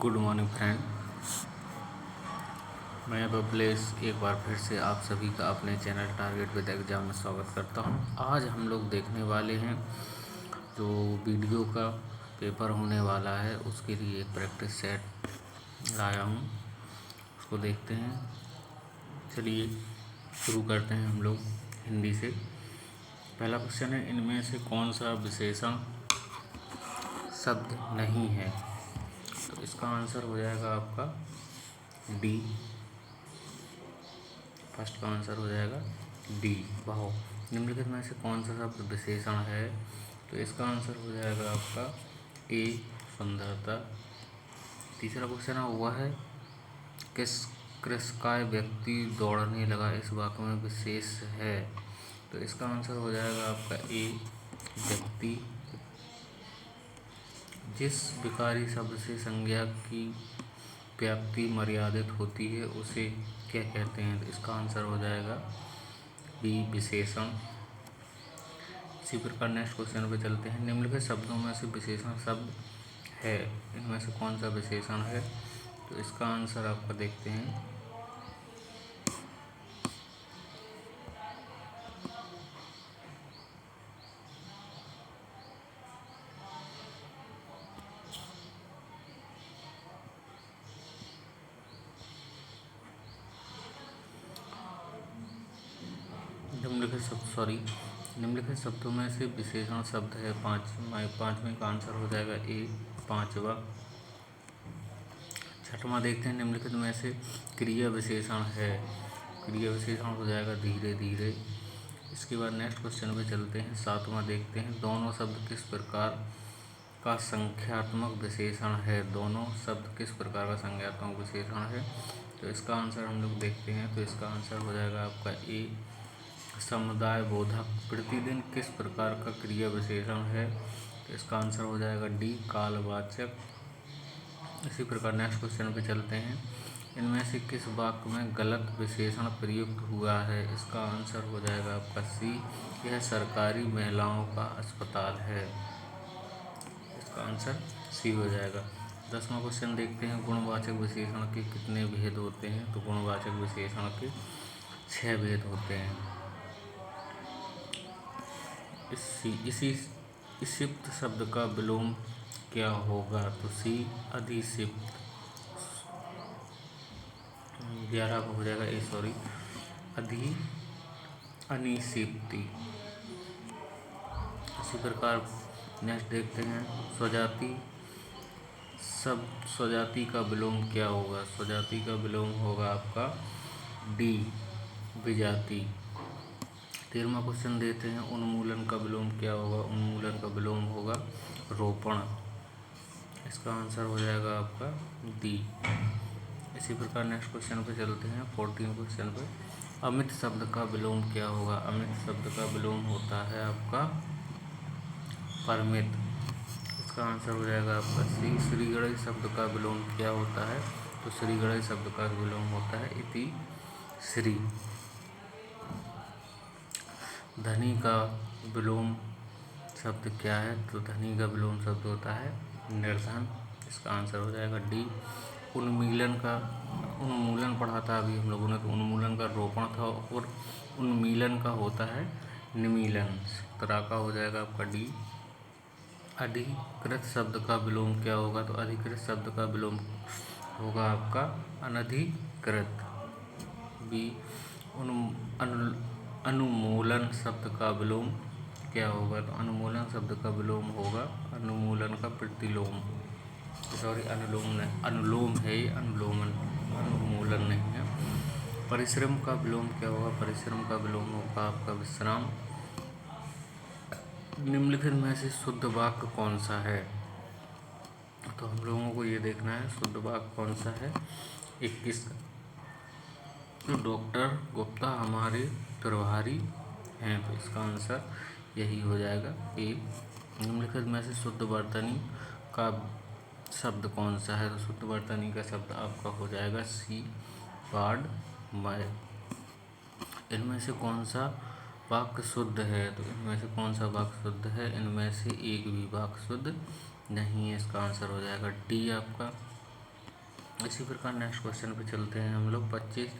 Good morning friend. मैं बबलेश एक बार फिर से आप सभी का अपने चैनल टारगेट विद एग्जाम में स्वागत करता हूं। आज हम लोग देखने वाले हैं जो वीडियो का पेपर होने वाला है, उसके लिए एक प्रैक्टिस सेट लाया हूं, उसको देखते हैं। चलिए शुरू करते हैं हम लोग हिंदी से। पहला क्वेश्चन है, इनमें से कौन सा विशेषण शब्द नहीं है? तो इसका आंसर हो जाएगा आपका डी। फर्स्ट का आंसर हो जाएगा डी, बहु। निम्नलिखित में से कौन सा शब्द विशेषण है? तो इसका आंसर हो जाएगा आपका ए, सुंदरता। तीसरा क्वेश्चन है, वह है किस कृषकाय व्यक्ति दौड़ने लगा, इस वाक्य में विशेष है? तो इसका आंसर हो जाएगा आपका ए, व्यक्ति। जिस विकारी शब्द से संज्ञा की व्याप्ति मर्यादित होती है उसे क्या कहते हैं? तो इसका आंसर हो जाएगा बी, विशेषण। इसी प्रकार नेक्स्ट क्वेश्चन पे चलते हैं। निम्नलिखित शब्दों में से विशेषण शब्द है, इनमें से कौन सा विशेषण है? तो इसका आंसर आपका देखते हैं। निम्नलिखित शब्दों में से विशेषण शब्द है पाँचवें का आंसर हो जाएगा ए, पांचवा। छठवां देखते हैं, निम्नलिखित में से क्रिया विशेषण है, क्रिया विशेषण हो जाएगा धीरे धीरे। इसके बाद नेक्स्ट क्वेश्चन पे चलते हैं। सातवां देखते हैं, दोनों शब्द किस प्रकार का संख्यात्मक विशेषण है? दोनों शब्द किस प्रकार का संख्यात्मक विशेषण है? तो इसका आंसर हम लोग देखते हैं। तो इसका आंसर हो जाएगा आपका ए, समुदाय बोधक। प्रतिदिन किस प्रकार का क्रिया विशेषण है? तो इसका आंसर हो जाएगा डी, कालवाचक। इसी प्रकार नेक्स्ट क्वेश्चन पे चलते हैं। इनमें से किस वाक्य में गलत विशेषण प्रयुक्त हुआ है? इसका आंसर हो जाएगा आपका सी, यह सरकारी महिलाओं का अस्पताल है। इसका आंसर सी हो जाएगा। 10वां क्वेश्चन देखते हैं, गुणवाचक विशेषण के कितने भेद होते हैं? तो गुणवाचक विशेषण के 6 भेद होते हैं। इसिप्त शब्द का विलोम क्या होगा? तो सी, अधिसिप्त। 11 का हो जाएगा अनिसिप्ति। इसी प्रकार नेक्स्ट देखते हैं, स्वजाति का विलोम क्या होगा? स्वजाति का विलोम होगा आपका डी, विजाति। 13वां क्वेश्चन देते हैं, उन्मूलन का विलोम क्या होगा? उन्मूलन का विलोम होगा रोपण। इसका आंसर हो जाएगा आपका डी। इसी प्रकार नेक्स्ट क्वेश्चन पे चलते हैं, 14 क्वेश्चन पे। अमित शब्द का विलोम क्या होगा? अमित शब्द का विलोम होता है आपका परमित। इसका आंसर हो जाएगा आपका सी। श्रीगणेश शब्द का विलोम क्या होता है? तो श्रीगणेश शब्द का विलोम होता है इति श्री। धनी का विलोम शब्द क्या है? तो धनी का विलोम शब्द होता है निर्धन। इसका आंसर हो जाएगा डी। उन्मूलन पढ़ा था अभी हम लोगों ने, तो उन्मूलन का रोपण था और उन्मीलन का होता है निमीलन। 17 का हो जाएगा आपका डी। अधिकृत शब्द का विलोम क्या होगा? तो अधिकृत शब्द का विलोम होगा आपका अनधिकृत। बी, अनुमूलन शब्द का विलोम क्या होगा? तो अनुमूलन शब्द का विलोम होगा अनुमूलन का प्रतिलोम। अनुलोम है ये, अनुमूलन नहीं है। परिश्रम का विलोम क्या होगा? परिश्रम का विलोम होगा आपका विश्राम। निम्नलिखित में से शुद्ध वाक्य कौन सा है? तो हम लोगों को ये देखना है शुद्ध वाक्य कौन सा है। 21, तो डॉक्टर गुप्ता हमारे प्रभारी हैं। तो इसका आंसर यही हो जाएगा ए। निम्नलिखित में से शुद्ध वर्तनी का शब्द कौन सा है? तो शुद्ध वर्तनी का शब्द आपका हो जाएगा सी, वाड्मय। इनमें से कौन सा वाक्य शुद्ध है? तो इनमें से कौन सा वाक्य शुद्ध है? इनमें से एक भी वाक्य शुद्ध नहीं है। इसका आंसर हो जाएगा डी आपका। इसी प्रकार नेक्स्ट क्वेश्चन पे चलते हैं हम लोग। 25,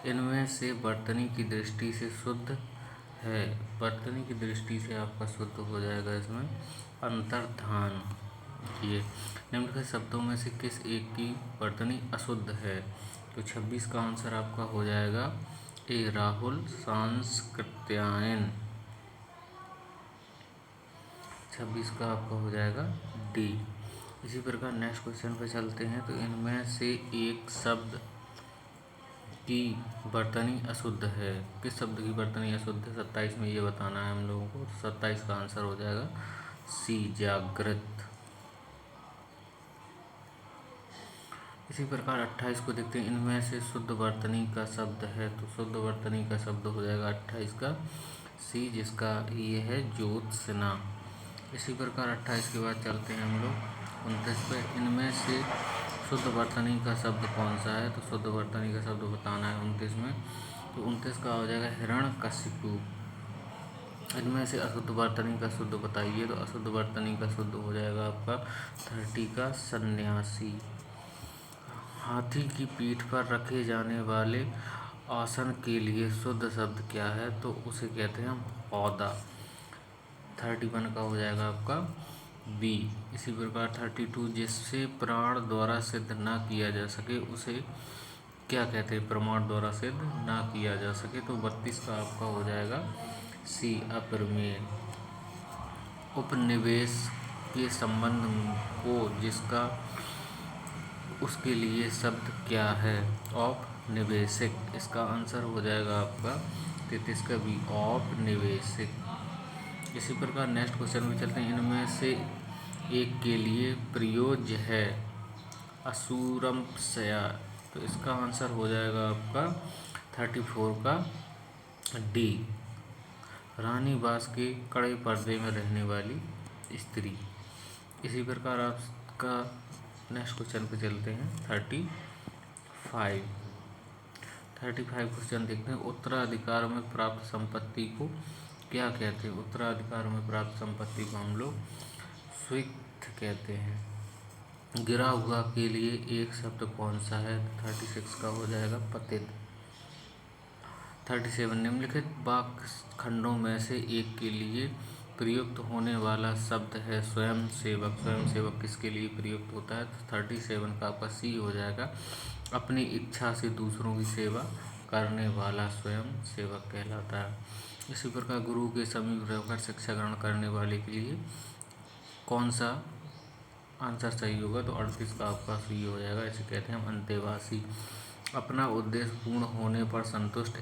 इनमें से वर्तनी की दृष्टि से शुद्ध है। वर्तनी की दृष्टि से आपका शुद्ध हो जाएगा इसमें अंतर्धान। ये निम्नलिखित शब्दों में से किस एक की वर्तनी अशुद्ध है? तो 26 का आंसर आपका हो जाएगा ए राहुल सांस्कृत्यायन। 26 का आपका हो जाएगा डी। इसी प्रकार नेक्स्ट क्वेश्चन पे चलते हैं। तो इनमें से एक शब्द की वर्तनी अशुद्ध है। किस शब्द की वर्तनी अशुद्ध है? 27 में ये बताना है हम लोगों को। 27 का आंसर हो जाएगा सी जागृत। इसी प्रकार 28 को देखते हैं। इनमें से शुद्ध वर्तनी का शब्द है। तो शुद्ध वर्तनी का शब्द हो जाएगा 28 का सी, जिसका ये है ज्योत्सना। इसी प्रकार 28 के बाद चलते हैं हम लोग 29 पे। इनमें से शुद्ध वर्तनी का शब्द कौन सा है? तो शुद्ध वर्तनी का शब्द बताना है 29 में। तो 29 का हो जाएगा हिरण्यकशिपु। इनमें से अशुद्ध वर्तनी का शुद्ध बताइए। तो अशुद्ध वर्तनी का शुद्ध हो जाएगा आपका 30 का सन्यासी। हाथी की पीठ पर रखे जाने वाले आसन के लिए शुद्ध शब्द क्या है? तो उसे कहते हैं हम औदा। 31 का हो जाएगा आपका बी। इसी प्रकार 32, जिससे प्राण द्वारा सिद्ध ना किया जा सके उसे क्या कहते हैं? प्रमाण द्वारा सिद्ध ना किया जा सके। तो 32 का आपका हो जाएगा सी अप्रमेय। उपनिवेश के संबंध को जिसका उसके लिए शब्द क्या है? औपनिवेशिक। इसका आंसर हो जाएगा आपका 33 का बी औपनिवेशिक। इसी प्रकार नेक्स्ट क्वेश्चन में चलते हैं। इनमें से एक के लिए प्रयोज्य है असुरंशया। तो इसका आंसर हो जाएगा आपका 34 का डी रानी बास के कड़े पर्दे में रहने वाली स्त्री। इसी प्रकार आपका नेक्स्ट क्वेश्चन पे चलते हैं 35। 35 क्वेश्चन देखते हैं। उत्तराधिकार में प्राप्त संपत्ति को क्या कहते हैं? उत्तराधिकार में प्राप्त संपत्ति को हम लोग स्वीकृत कहते हैं। गिरा हुआ के लिए एक शब्द कौन सा है? 36 का हो जाएगा पतित। 37, निम्नलिखित वाक्य खंडों में से एक के लिए प्रयुक्त होने वाला शब्द है स्वयं सेवक। स्वयं सेवक किसके लिए प्रयुक्त होता है? तो 37 का आपका सी हो जाएगा अपनी इच्छा से दूसरों की सेवा करने वाला स्वयं सेवक कहलाता है। इसी प्रकार गुरु के समीप रहकर शिक्षा ग्रहण करने वाले के लिए कौन सा आंसर सही होगा? तो 38 का आपका सही हो जाएगा। इसे कहते हैं हम अंतेवासी। अपना उद्देश्य पूर्ण होने पर संतुष्ट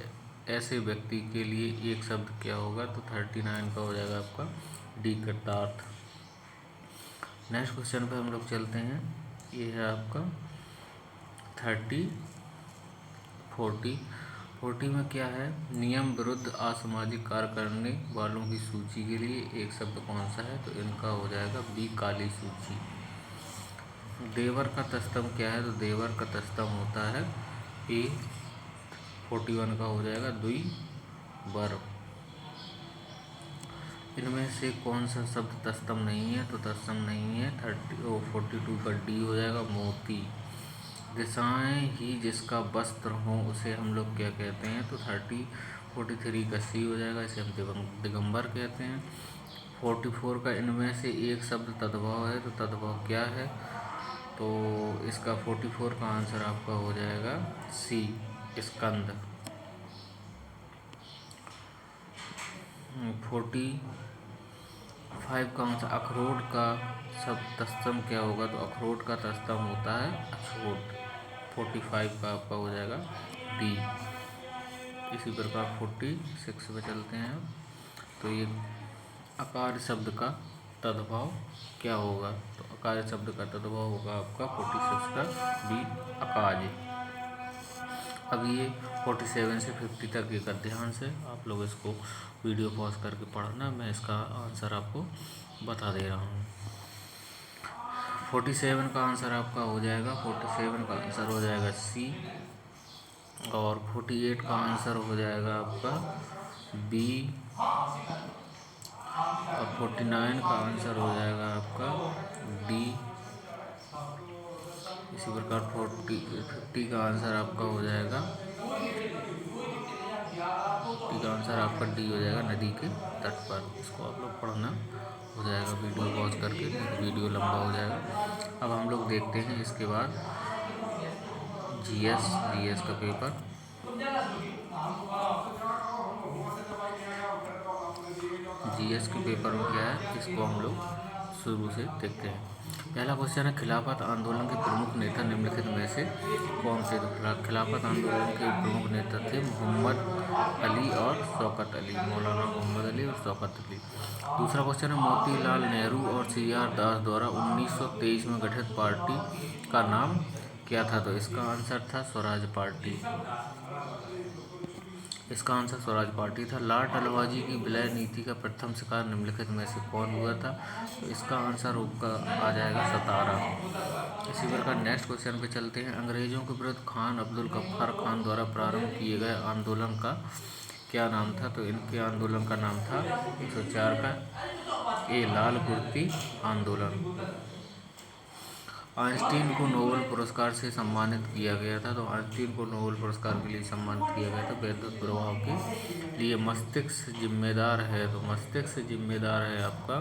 ऐसे व्यक्ति के लिए एक शब्द क्या होगा? तो 39 का हो जाएगा आपका डी कृतार्थ। नेक्स्ट क्वेश्चन पे हम लोग चलते हैं। ये है आपका 40 में क्या है? नियम विरुद्ध असामाजिक कार्य करने वालों की सूची के लिए एक शब्द कौन सा है? तो इनका हो जाएगा बी काली सूची। देवर का तस्तम क्या है? तो देवर का तस्तम होता है ए। 41 का हो जाएगा द्विवर। इनमें से कौन सा शब्द तस्तम नहीं है? तो तस्तम नहीं है 42 का डी हो जाएगा मोती। दिशाएं ही जिसका वस्त्र हो उसे हम लोग क्या कहते हैं? तो 43 का सी हो जाएगा। इसे हम दिगंबर कहते हैं। 44 का इनमें से एक शब्द तद्भव है। तो तद्भव क्या है? तो इसका 44 का आंसर आपका हो जाएगा सी स्कंद। 45 का आंसर अखरोट का शब्द तस्तम क्या होगा? तो अखरोट का तस्तम होता है अछोट। 45 का आपका हो जाएगा डी। इसी प्रकार 46 पे चलते हैं। तो ये अकार शब्द का तद्भव क्या होगा? तो अकार शब्द का तद्भव होगा आपका 46 का बी अकाज। अब ये 47 से 50 तक एक ध्यान से आप लोग इसको वीडियो पॉज करके पढ़ना। मैं इसका आंसर आपको बता दे रहा हूँ। 47 का आंसर आपका हो जाएगा 47 का आंसर हो जाएगा सी। और 48 का आंसर हो जाएगा आपका बी। और 49 का आंसर हो जाएगा आपका डी। इसी प्रकार 50 का आंसर आपका हो जाएगा, 50 का आंसर आपका डी हो जाएगा, नदी के तट पर। इसको आप लोग पढ़ना हो जाएगा वीडियो पॉज करके, वीडियो लंबा हो जाएगा। अब हम लोग देखते हैं इसके बाद जीएस का पेपर। जीएस के पेपर में क्या है, इसको हम लोग शुरू से देखते हैं। पहला क्वेश्चन है, खिलाफत आंदोलन के प्रमुख नेता निम्नलिखित में से कौन से? खिलाफत आंदोलन के प्रमुख नेता थे मोहम्मद अली और शौकत अली, मौलाना मोहम्मद अली और शौकत अली। दूसरा क्वेश्चन है, मोतीलाल नेहरू और सीआर दास द्वारा 1923 में गठित पार्टी का नाम क्या था? तो इसका आंसर था स्वराज पार्टी। इसका आंसर स्वराज पार्टी था। लॉर्ड डलहौजी की विलय नीति का प्रथम शिकार निम्नलिखित में से कौन हुआ था? तो इसका आंसर आ जाएगा सतारा। इसी प्रकार नेक्स्ट क्वेश्चन पे चलते हैं। अंग्रेजों के विरुद्ध खान अब्दुल गफ्फार खान द्वारा प्रारंभ किए गए आंदोलन का क्या नाम था? तो इनके आंदोलन का नाम था 104 का ए लाल कुर्ती आंदोलन। आइंस्टीन को नोबेल पुरस्कार से सम्मानित किया गया था। तो आइंस्टीन को नोबेल पुरस्कार के लिए सम्मानित किया गया था विद्युत प्रभाव के लिए। मस्तिष्क जिम्मेदार है, तो मस्तिष्क जिम्मेदार है आपका,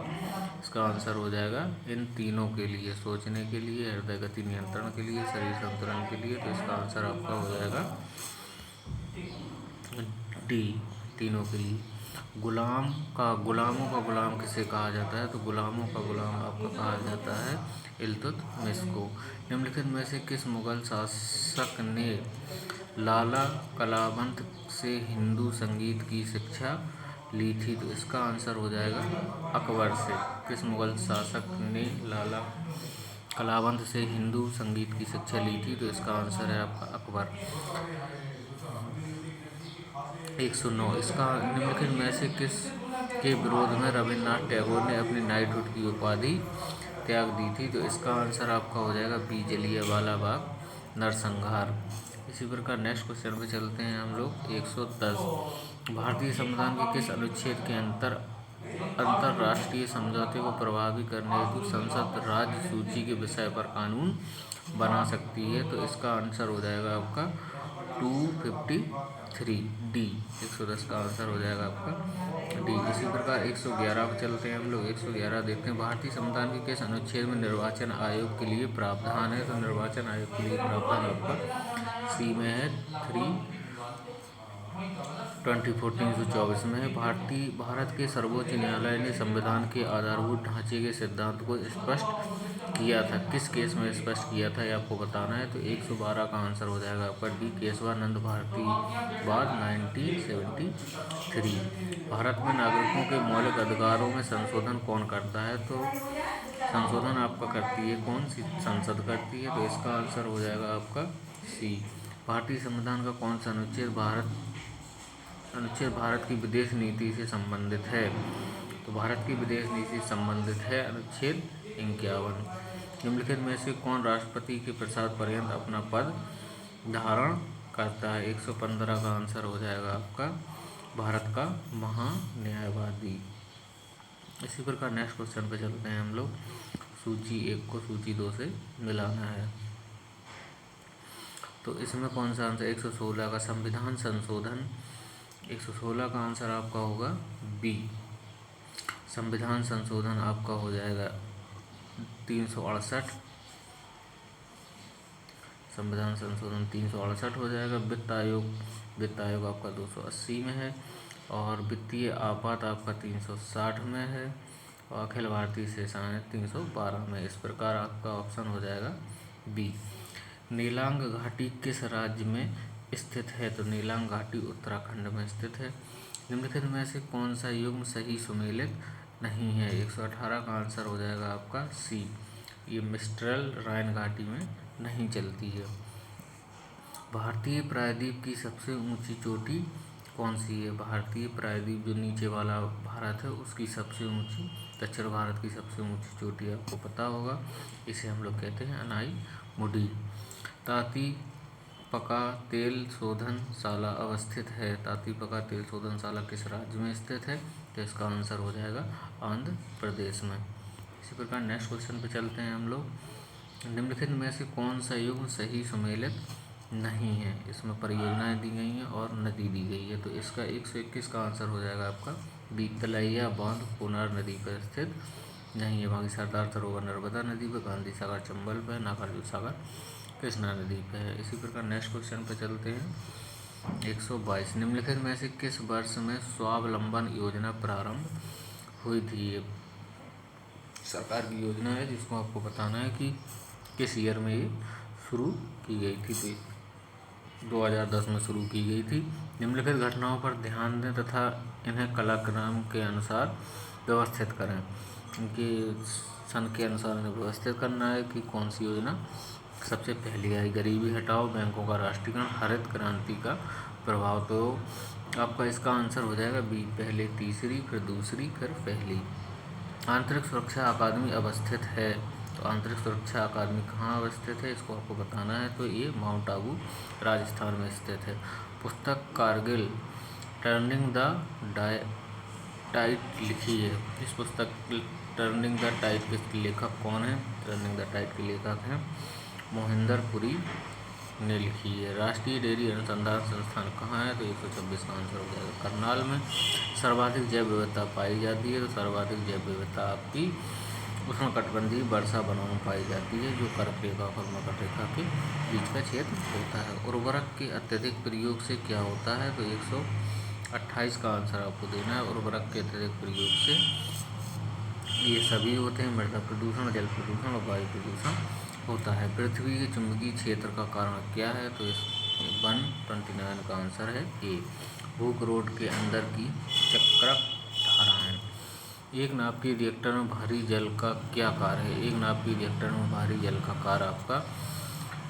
इसका आंसर हो जाएगा इन तीनों के लिए, सोचने के लिए, हृदय गति नियंत्रण के लिए, शरीर संतुलन के लिए। तो इसका आंसर आपका हो जाएगा डी, तीनों के लिए। गुलामों का गुलाम किसे कहा जाता है? तो गुलामों का गुलाम आपको कहा जाता है इल्तुतमिश को। निम्नलिखित में से किस मुगल शासक ने लाला कलावंत से हिंदू संगीत की शिक्षा ली थी? तो इसका आंसर हो जाएगा अकबर से। किस मुगल शासक ने लाला कलावंत से हिंदू संगीत की शिक्षा ली थी? तो इसका आंसर है आपका अकबर। 109, इसका निम्नलिखित में से किस के विरोध में रविन्द्रनाथ टैगोर ने अपनी नाइटहुड की उपाधि त्याग दी थी? तो इसका आंसर आपका हो जाएगा बी, जलियांवाला बाग नरसंहार। इसी प्रकार नेक्स्ट क्वेश्चन पे चलते हैं हम लोग। 110, भारतीय संविधान के किस अनुच्छेद के अंतर्राष्ट्रीय समझौते को प्रभावी करने हेतु संसद राज्य सूची के विषय पर कानून बना सकती है? तो इसका आंसर हो जाएगा आपका 253 डी। 110 का आंसर हो जाएगा आपका डी। इसी प्रकार 111 पर चलते हैं हम लोग। 111 देखते हैं, भारतीय संविधान के किस अनुच्छेद में निर्वाचन आयोग के लिए प्रावधान है? तो निर्वाचन आयोग के लिए प्रावधान आपका सी में है, 3/2014 में है। भारत के सर्वोच्च न्यायालय ने संविधान के आधारभूत ढांचे के सिद्धांत को स्पष्ट किया था। किस केस में स्पष्ट किया था ये आपको बताना है। तो 112 का आंसर हो जाएगा आपका डी, केशवानंद भारतीवाद 1973। भारत में नागरिकों के मौलिक अधिकारों में संशोधन कौन करता है? तो संशोधन आपका करती है कौन सी संसद करती है? तो इसका आंसर हो जाएगा आपका सी। भारतीय संविधान का कौन सा अनुच्छेद भारत की विदेश नीति से संबंधित है? तो भारत की विदेश नीति से संबंधित है अनुच्छेद 51। निम्नलिखित में से कौन राष्ट्रपति के प्रसाद पर्यंत अपना पद धारण करता है? 115 का आंसर हो जाएगा आपका भारत का महान्यायवादी। इसी प्रकार नेक्स्ट क्वेश्चन पे चलते हैं हम लोग। सूची 1 को सूची 2 से मिलाना है, तो इसमें कौन सा आंसर? 116 का संविधान संशोधन। 116 का आंसर आपका होगा बी, संविधान संशोधन आपका हो जाएगा 368। संविधान संशोधन 368 हो जाएगा। वित्त आयोग आपका 280 में है, और वित्तीय आपात आपका 360 में है, और अखिल भारतीय सेशन 312 में। इस प्रकार आपका ऑप्शन हो जाएगा बी। नीलांग घाटी किस राज्य में स्थित है? तो नीलांग घाटी उत्तराखंड में स्थित है। निम्नलिखित में से कौन सा युग्म सही सुमेलित नहीं है? 118 का आंसर हो जाएगा आपका सी, ये मिस्ट्रल राइन घाटी में नहीं चलती है। भारतीय प्रायद्वीप की सबसे ऊंची चोटी कौन सी है? भारतीय प्रायद्वीप जो नीचे वाला भारत है उसकी सबसे ऊंची, दक्षिण भारत की सबसे ऊंची चोटी आपको पता होगा, इसे हम लोग कहते हैं अनाईमुडी। तातीपका तेल शोधनशाला अवस्थित है। तातीपका तेल शोधनशाला किस राज्य में स्थित है? तो इसका आंसर हो जाएगा आंध्र प्रदेश में। इसी प्रकार नेक्स्ट क्वेश्चन पे चलते हैं हम लोग। निम्नलिखित में से कौन सा युग्म सही सम्मिलित नहीं है? इसमें परियोजनाएं दी गई हैं और नदी दी गई है, तो इसका 121 का आंसर हो जाएगा आपका बी। तलैया बांध कोनार नदी पर स्थित नहीं है, बाकी सरदार सरोवर नर्मदा नदी पर, गांधी सागर चंबल पर, नागार्जुन सागर कृष्णा नदी पर है। इसी प्रकार नेक्स्ट क्वेश्चन पर चलते हैं। 122 निम्नलिखित में से किस वर्ष में स्वावलंबन योजना प्रारंभ हुई थी? ये सरकार की योजना है जिसको आपको बताना है कि किस ईयर में ये शुरू की गई थी। तो 2010 में शुरू की गई थी। निम्नलिखित घटनाओं पर ध्यान दें तथा इन्हें कालक्रम के अनुसार व्यवस्थित करें। इनके सन के अनुसार इन्हें व्यवस्थित करना है कि कौन सी योजना सबसे पहली आई। गरीबी हटाओ, बैंकों का राष्ट्रीयकरण, हरित क्रांति का प्रभाव। तो आपका इसका आंसर हो जाएगा बी, पहले तीसरी फिर दूसरी फिर पहली। आंतरिक सुरक्षा अकादमी अवस्थित है, तो आंतरिक सुरक्षा अकादमी कहाँ अवस्थित है इसको आपको बताना है। तो ये माउंट आबू राजस्थान में स्थित है। पुस्तक कारगिल टर्निंग द टाइड लिखी है। इस पुस्तक टर्निंग द टाइड के लेखक कौन है? टर्निंग द टाइड के लेखक हैं मोहिंदर पुरी ने लिखी है। राष्ट्रीय डेयरी अनुसंधान संस्थान कहाँ है? तो 126 का आंसर हो जाएगा करनाल में। सर्वाधिक जैव विविधता पाई जाती है, तो सर्वाधिक जैव विविधता आपकी उष्णकटिबंधीय वर्षा वनों में पाई जाती है, जो कर्क रेखा और मकर रेखा के बीच का क्षेत्र होता है। उर्वरक के अत्यधिक प्रयोग से क्या होता है? तो 128 का आंसर आपको देना है। उर्वरक के अत्यधिक प्रयोग से ये सभी होते हैं, मृदा प्रदूषण, जल प्रदूषण और वायु प्रदूषण होता है। पृथ्वी के चुंबकीय क्षेत्र का कारण क्या है? तो इस 129 का आंसर है ए, भूख रोड के अंदर की चक्राकार धाराएं। एक नाभिकीय रिएक्टर में भारी जल का क्या कार्य है? एक नाभिकीय रिएक्टर में भारी जल का कार्य आपका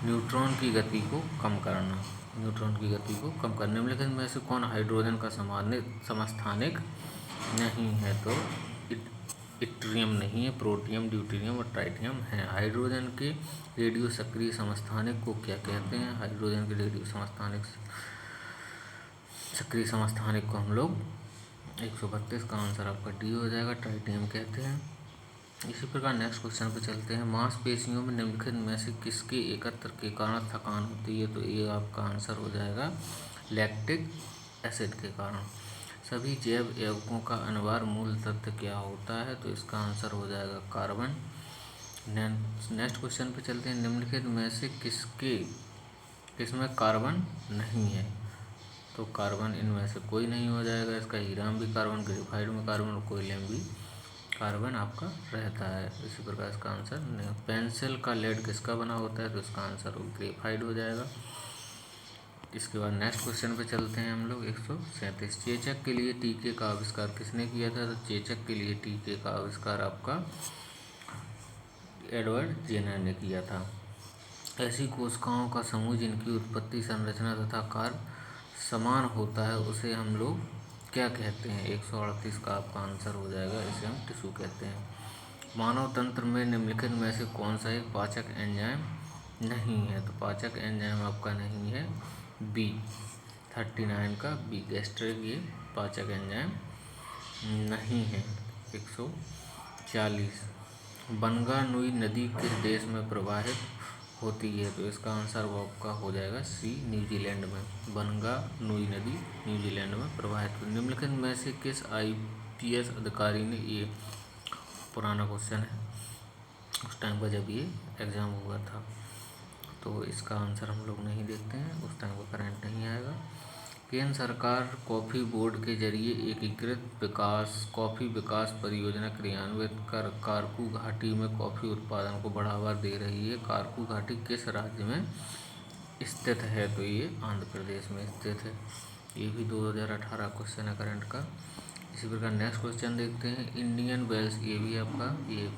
न्यूट्रॉन की गति को कम करना। न्यूट्रॉन की गति को कम करने। निम्नलिखित में से कौन हाइड्रोजन का समस्थानिक नहीं है? तो इट्रियम नहीं है, प्रोटियम, ड्यूटेरियम और ट्राइटियम है। हाइड्रोजन के रेडियो सक्रिय समस्थानिक को क्या कहते हैं? हाइड्रोजन के रेडियो सक्रिय समस्थानिक को हम लोग 132 का आंसर आपका डी हो जाएगा, ट्राइटियम कहते हैं। इसी प्रकार नेक्स्ट क्वेश्चन पे चलते हैं। मांसपेशियों में निम्नलिखित में से किसके एकत्र के कारण थकान होती है? तो ये आपका आंसर हो जाएगा लैक्टिक एसिड के कारण। सभी जैव यौगिकों का अनिवार्य मूल तत्व क्या होता है? तो इसका आंसर हो जाएगा कार्बन। नेक्स्ट क्वेश्चन पे चलते हैं। निम्नलिखित में से किसमें कार्बन नहीं है? तो कार्बन इनमें से कोई नहीं हो जाएगा। इसका हीराम भी कार्बन, ग्रेफाइट में कार्बन और कोयले में भी कार्बन आपका रहता है। इसी प्रकार इसका आंसर नहीं। पेंसिल का लेड किसका बना होता है? तो इसका आंसर ग्रेफाइट हो जाएगा। इसके बाद नेक्स्ट क्वेश्चन पे चलते हैं हम लोग। 137 चेचक के लिए टीके का आविष्कार किसने किया था? तो चेचक के लिए टीके का आविष्कार आपका एडवर्ड जेनर ने किया था। ऐसी कोशिकाओं का समूह जिनकी उत्पत्ति, संरचना तथा कार्य समान होता है उसे हम लोग क्या कहते हैं? 138 का आपका आंसर हो जाएगा, इसे हम टिश्यू कहते हैं। मानव तंत्र में निम्नलिखित में से कौन सा एक पाचक एंजाइम नहीं है? तो पाचक एंजाइम आपका नहीं है बी, 39 का बी, गैस्ट्रिक ये पाचक एंजाइम नहीं है। 140 बनगा नुई नदी किस देश में प्रवाहित होती है? तो इसका आंसर वो आपका हो जाएगा सी, न्यूजीलैंड में। बनगा नुई नदी न्यूजीलैंड में प्रवाहित होती है। निम्नलिखित में से किस IPS अधिकारी ने, ये पुराना क्वेश्चन है, उस टाइम पर जब ये एग्ज़ाम हुआ था, तो इसका आंसर हम लोग नहीं देखते हैं, उस टाइम का करंट नहीं आएगा। केंद्र सरकार कॉफ़ी बोर्ड के जरिए एकीकृत कॉफ़ी विकास परियोजना क्रियान्वित कर कारकू घाटी में कॉफ़ी उत्पादन को बढ़ावा दे रही है। कारकू घाटी किस राज्य में स्थित है? तो ये आंध्र प्रदेश में स्थित है। ये भी 2018 क्वेश्चन है करंट का। इसी प्रकार नेक्स्ट क्वेश्चन देखते हैं। इंडियन वेल्स, ये भी आपका ये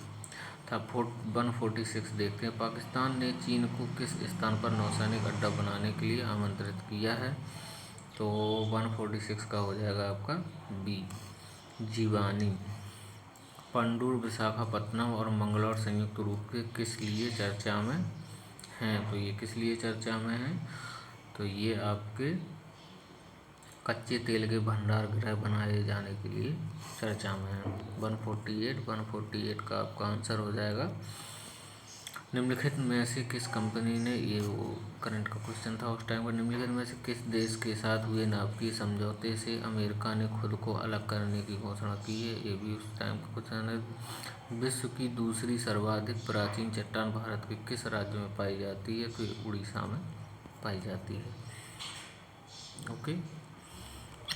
था। 146 देखते हैं। पाकिस्तान ने चीन को किस स्थान पर नौसैनिक अड्डा बनाने के लिए आमंत्रित किया है? तो 146 का हो जाएगा आपका बी, जीवानी। पंडूर, विशाखापत्तनम और मंगलौर संयुक्त रूप से किस लिए चर्चा में हैं? तो ये किस लिए चर्चा में हैं? तो ये आपके कच्चे तेल के भंडार गृह बनाए जाने के लिए चर्चा में है। 148 का आपका आंसर हो जाएगा निम्नलिखित में से किस कंपनी ने, ये वो करंट का क्वेश्चन था उस टाइम का, निम्नलिखित में से किस देश के साथ हुए नाभिकीय समझौते से अमेरिका ने खुद को अलग करने की घोषणा की है? ये भी उस टाइम का क्वेश्चन है। विश्व की दूसरी सर्वाधिक प्राचीन चट्टान भारत के किस राज्य में पाई जाती है? तो ये उड़ीसा में पाई जाती है। ओके,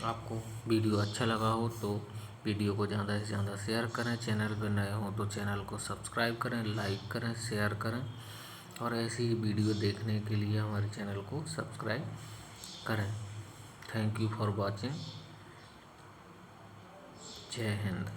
आपको वीडियो अच्छा लगा हो तो वीडियो को ज़्यादा से ज़्यादा शेयर करें। चैनल पर नए हो तो चैनल को सब्सक्राइब करें, लाइक करें, शेयर करें और ऐसी ही वीडियो देखने के लिए हमारे चैनल को सब्सक्राइब करें। Thank you for watching. जय हिंद।